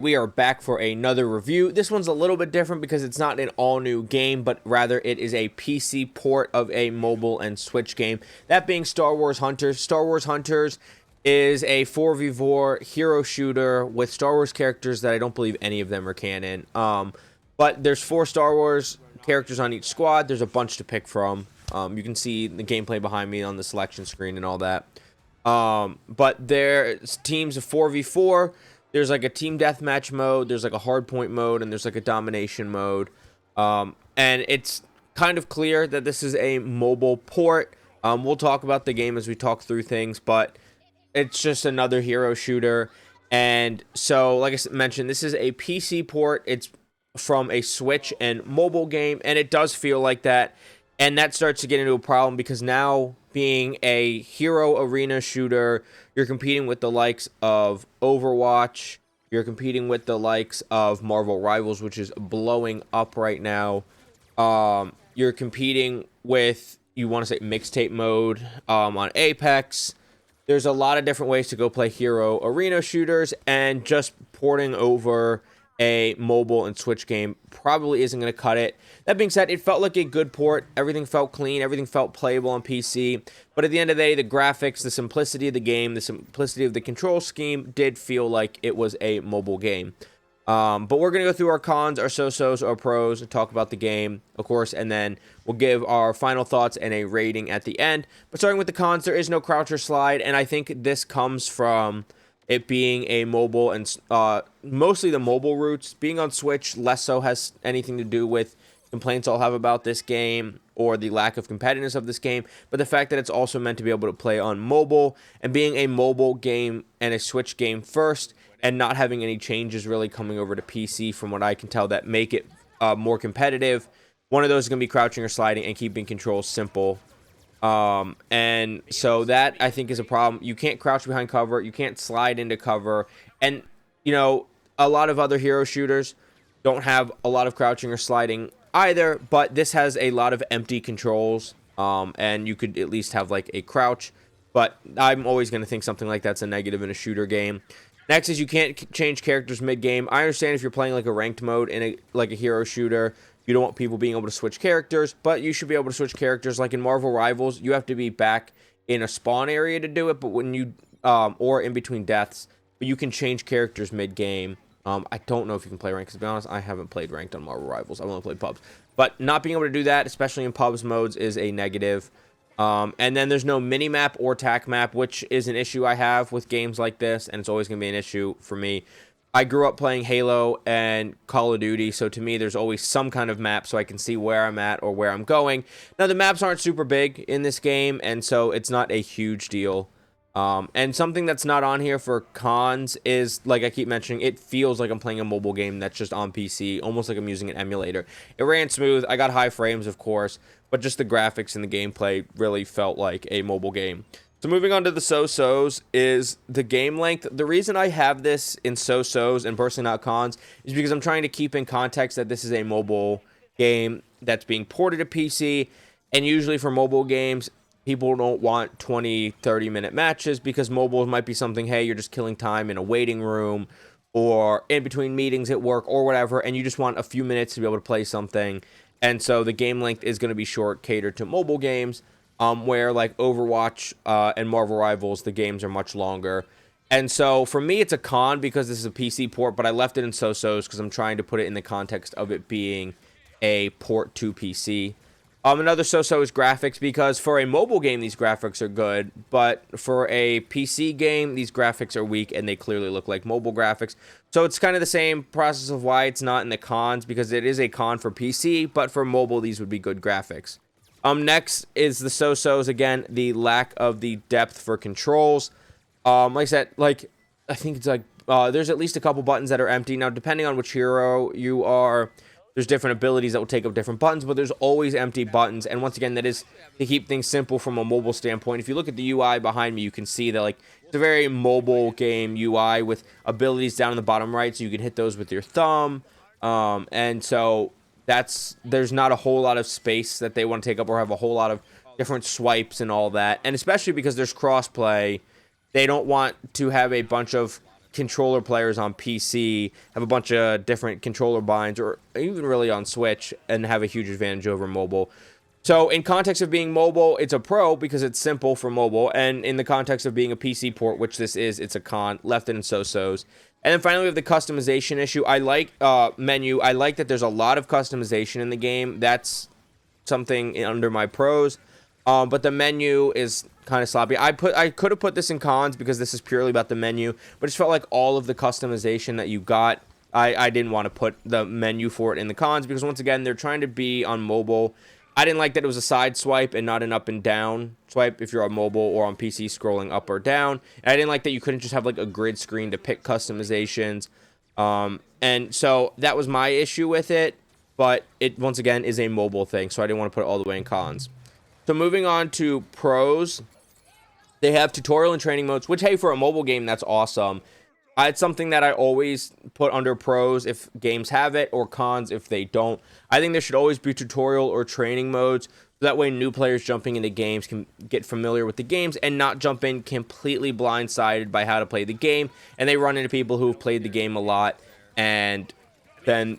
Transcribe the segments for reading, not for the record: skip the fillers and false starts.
We are back for another review. This one's a little bit different because it's not an all-new game, but rather it is a PC port of a mobile and Switch game. That being Star Wars Hunters. Star Wars Hunters is a 4v4 hero shooter with Star Wars characters that I don't believe any of them are canon. But there's 4 Star Wars characters on each squad. There's a bunch to pick from. You can see the gameplay behind me on the selection screen and all that. But there's teams of 4v4. There's like a team deathmatch mode, there's like a hardpoint mode, and there's like a domination mode. And it's kind of clear that this is a mobile port. We'll talk about the game as we talk through things, but it's just another hero shooter. And so, like I mentioned, this is a PC port. It's from a Switch and mobile game, and it does feel like that. And that starts to get into a problem because now, being a hero arena shooter, you're competing with the likes of Overwatch. You're competing with the likes of Marvel Rivals, which is blowing up right now. You're competing with, you want to say, mixtape mode on Apex. There's a lot of different ways to go play hero arena shooters, and just porting over a mobile and Switch game probably isn't going to cut it. That being said, it felt like a good port. Everything felt clean. Everything felt playable on PC. But at the end of the day, the graphics, the simplicity of the game, the simplicity of the control scheme did feel like it was a mobile game. But we're going to go through our cons, our so-sos, our pros, and talk about the game, of course, and then we'll give our final thoughts and a rating at the end. But starting with the cons, there is no crouch or slide, and I think this comes from it being a mobile and mostly the mobile roots. Being on Switch less so has anything to do with complaints I'll have about this game or the lack of competitiveness of this game, but the fact that it's also meant to be able to play on mobile, and being a mobile game and a Switch game first, and not having any changes really coming over to PC from what I can tell that make it more competitive. One of those is going to be crouching or sliding and keeping controls simple. And so that, I think, is a problem. You can't crouch behind cover, you can't slide into cover, and you know, a lot of other hero shooters don't have a lot of crouching or sliding either, but this has a lot of empty controls, and you could at least have like a crouch, but I'm always going to think something like that's a negative in a shooter game. Next is you can't change characters mid-game. I understand if you're playing like a ranked mode in like a hero shooter, you don't want people being able to switch characters, but you should be able to switch characters. Like in Marvel Rivals, you have to be back in a spawn area to do it, but when you, or in between deaths, but you can change characters mid-game. I don't know if you can play ranked, to be honest. I haven't played ranked on Marvel Rivals. I've only played pubs. But not being able to do that, especially in pubs modes, is a negative. And then there's no mini-map or tac map, which is an issue I have with games like this, and it's always going to be an issue for me. I grew up playing Halo and Call of Duty, so to me there's always some kind of map so I can see where I'm at or where I'm going. Now, the maps aren't super big in this game, and so it's not a huge deal. And something that's not on here for cons is, like I keep mentioning, it feels like I'm playing a mobile game that's just on PC, almost like I'm using an emulator. It ran smooth. I got high frames, of course, but just the graphics and the gameplay really felt like a mobile game. So moving on to the so-sos is the game length. The reason I have this in so-sos and personally not cons is because I'm trying to keep in context that this is a mobile game that's being ported to PC, and usually for mobile games, people don't want 20, 30-minute matches because mobile might be something, hey, you're just killing time in a waiting room or in between meetings at work or whatever, and you just want a few minutes to be able to play something. And so the game length is going to be short, catered to mobile games, where like Overwatch and Marvel Rivals, the games are much longer. And so for me, it's a con because this is a PC port, but I left it in so-sos because I'm trying to put it in the context of it being a port to PC. Another so-so is graphics, because for a mobile game, these graphics are good, but for a PC game, these graphics are weak, and they clearly look like mobile graphics. So it's kind of the same process of why it's not in the cons, because it is a con for PC, but for mobile, these would be good graphics. Next is the so-sos, again, the lack of the depth for controls. Like I said, like, I think it's like, there's at least a couple buttons that are empty. Now, depending on which hero you are, there's different abilities that will take up different buttons, but there's always empty buttons. And once again, that is to keep things simple from a mobile standpoint. If you look at the UI behind me, you can see that, like, it's a very mobile game UI with abilities down in the bottom right, so you can hit those with your thumb. And so there's not a whole lot of space that they want to take up or have a whole lot of different swipes and all that. And especially because there's crossplay, they don't want to have a bunch of controller players on PC have a bunch of different controller binds, or even really on Switch, and have a huge advantage over mobile. So in context of being mobile, it's a pro because it's simple for mobile, and in the context of being a PC port, which this is, it's a con. Left it in so-sos. And then finally, we have the customization issue. I like menu. I like that there's a lot of customization in the game. That's something under my pros. But the menu is kind of sloppy. I could have put this in cons because this is purely about the menu, but it just felt like all of the customization that you got, I didn't want to put the menu for it in the cons because, once again, they're trying to be on mobile. I didn't like that it was a side swipe and not an up and down swipe if you're on mobile or on PC scrolling up or down. And I didn't like that you couldn't just have like a grid screen to pick customizations. And so that was my issue with it, but it, once again, is a mobile thing, so I didn't want to put it all the way in cons. So moving on to pros, they have tutorial and training modes, which, hey, for a mobile game, that's awesome. It's something that I always put under pros if games have it, or cons if they don't. I think there should always be tutorial or training modes, so that way new players jumping into games can get familiar with the games and not jump in completely blindsided by how to play the game, and they run into people who have played the game a lot, and then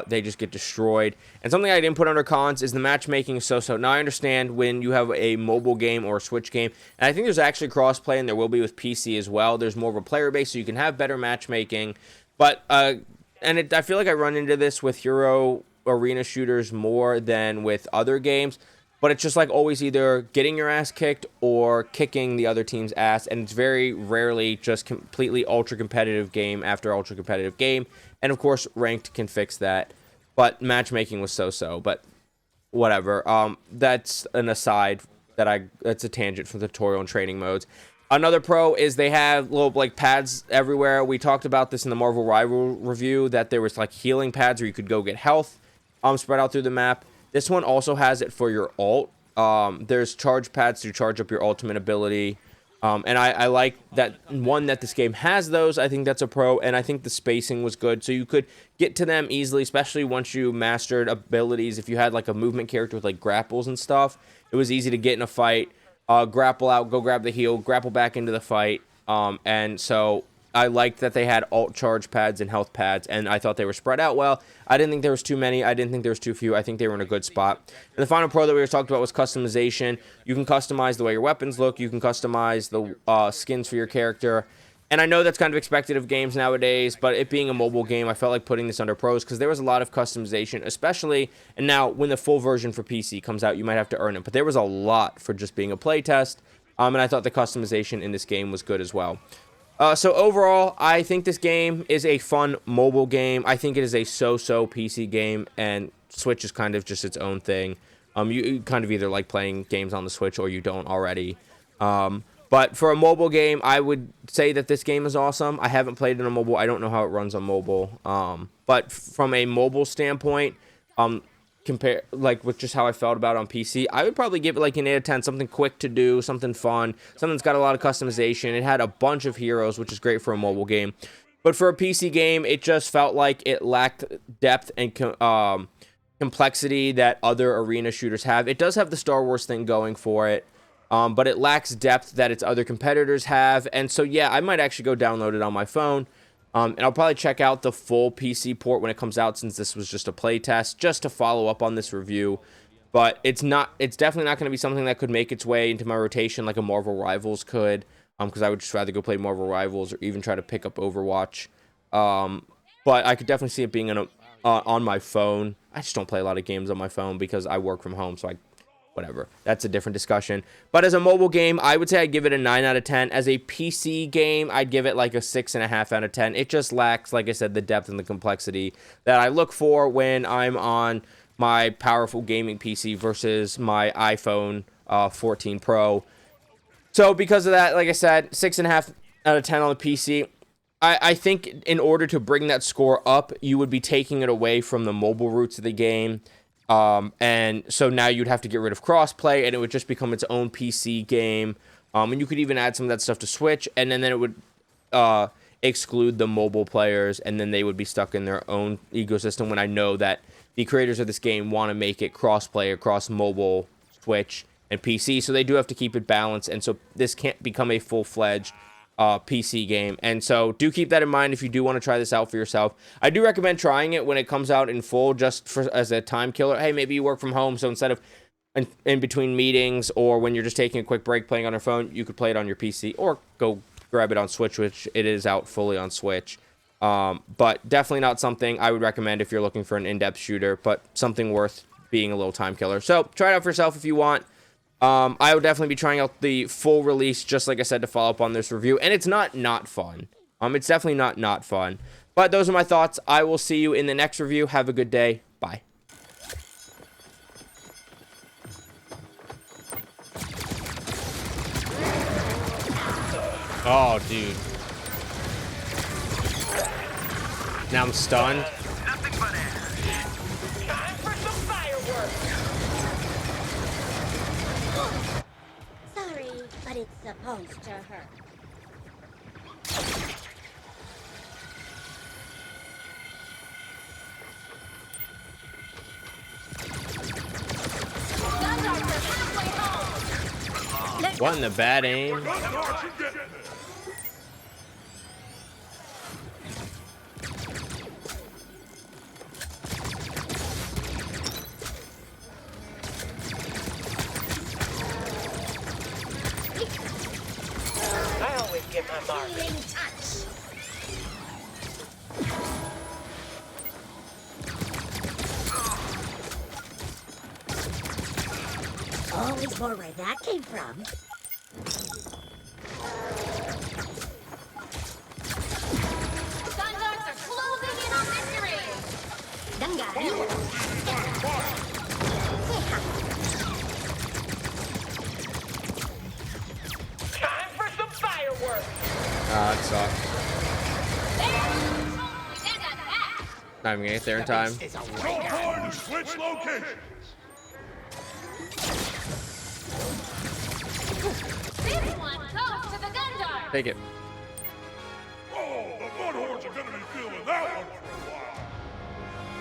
they just get destroyed. And something I didn't put under cons is the matchmaking is so-so. Now, I understand when you have a mobile game or a Switch game, and I think there's actually crossplay, and there will be with PC as well. There's more of a player base, so you can have better matchmaking. But, I feel like I run into this with Hero Arena shooters more than with other games. But it's just like always either getting your ass kicked or kicking the other team's ass. And it's very rarely just completely ultra-competitive game after ultra-competitive game. And, of course, ranked can fix that. But matchmaking was so-so. But whatever. That's an aside. That's a tangent from the tutorial and training modes. Another pro is they have little like pads everywhere. We talked about this in the Marvel Rival review, that there was like healing pads where you could go get health spread out through the map. This one also has it for your ult. There's charge pads to charge up your ultimate ability. And I like that one that this game has those. I think that's a pro, and I think the spacing was good. So you could get to them easily, especially once you mastered abilities. If you had like a movement character with like grapples and stuff, it was easy to get in a fight, grapple out, go grab the heal, grapple back into the fight. And so I liked that they had ult charge pads and health pads, and I thought they were spread out well. I didn't think there was too many. I didn't think there was too few. I think they were in a good spot. And the final pro that we were talking about was customization. You can customize the way your weapons look. You can customize the skins for your character. And I know that's kind of expected of games nowadays, but it being a mobile game, I felt like putting this under pros because there was a lot of customization, especially, and now when the full version for PC comes out, you might have to earn it. But there was a lot for just being a playtest, and I thought the customization in this game was good as well. So overall, I think this game is a fun mobile game. I think it is a so-so PC game, and Switch is kind of just its own thing. You kind of either like playing games on the Switch or you don't already. But for a mobile game, I would say that this game is awesome. I haven't played it on mobile. I don't know how it runs on mobile. But from a mobile standpoint, compare like with just how I felt about it on PC, I would probably give it like an 8 out of 10. Something quick to do, something fun, something that's got a lot of customization. It had a bunch of heroes, which is great for a mobile game. But for a PC game, it just felt like it lacked depth and complexity that other arena shooters have. It does have the Star Wars thing going for it, but it lacks depth that its other competitors have. And so, yeah, I might actually go download it on my phone. And I'll probably check out the full PC port when it comes out, since this was just a play test, just to follow up on this review. But it's definitely not going to be something that could make its way into my rotation like a Marvel Rivals could, because I would just rather go play Marvel Rivals or even try to pick up Overwatch. But I could definitely see it being on my phone. I just don't play a lot of games on my phone because I work from home, so whatever. That's a different discussion. But as a mobile game, I would say I'd give it a 9 out of 10. As a PC game, I'd give it like a 6.5 out of 10. It just lacks, like I said, the depth and the complexity that I look for when I'm on my powerful gaming PC versus my iPhone 14 Pro. So because of that, like I said, 6.5 out of 10 on the PC. I think in order to bring that score up, you would be taking it away from the mobile roots of the game. And so now you'd have to get rid of crossplay, and it would just become its own PC game. And you could even add some of that stuff to Switch, and then it would exclude the mobile players, and then they would be stuck in their own ecosystem, when I know that the creators of this game want to make it crossplay across mobile, Switch, and PC. So they do have to keep it balanced, and so this can't become a full-fledged PC game. And so do keep that in mind if you do want to try this out for yourself. I do recommend trying it when it comes out in full, just as a time killer. Hey, maybe you work from home, so instead of in between meetings or when you're just taking a quick break playing on your phone, you could play it on your PC or go grab it on Switch, which it is out fully on Switch. But definitely not something I would recommend if you're looking for an in-depth shooter, but something worth being a little time killer. So try it out for yourself if you want. I will definitely be trying out the full release, just like I said, to follow up on this review. And it's not fun. It's definitely not fun. But those are my thoughts. I will see you in the next review. Have a good day. Bye. Oh, dude. Now I'm stunned. Nothing but air. Time for some fireworks. Sorry, but it's supposed to hurt. What in the bad aim? I always get my mark. Healing touch. Always more where that came from. Gundarks are closing in on victory! Time for some fireworks. Ah, that sucks. And at that, Not even gonna get there in time. Avoid switch locations. this one goes to the Gundar! Take it. Oh, the Mudhorns are gonna be feeling that one for a while.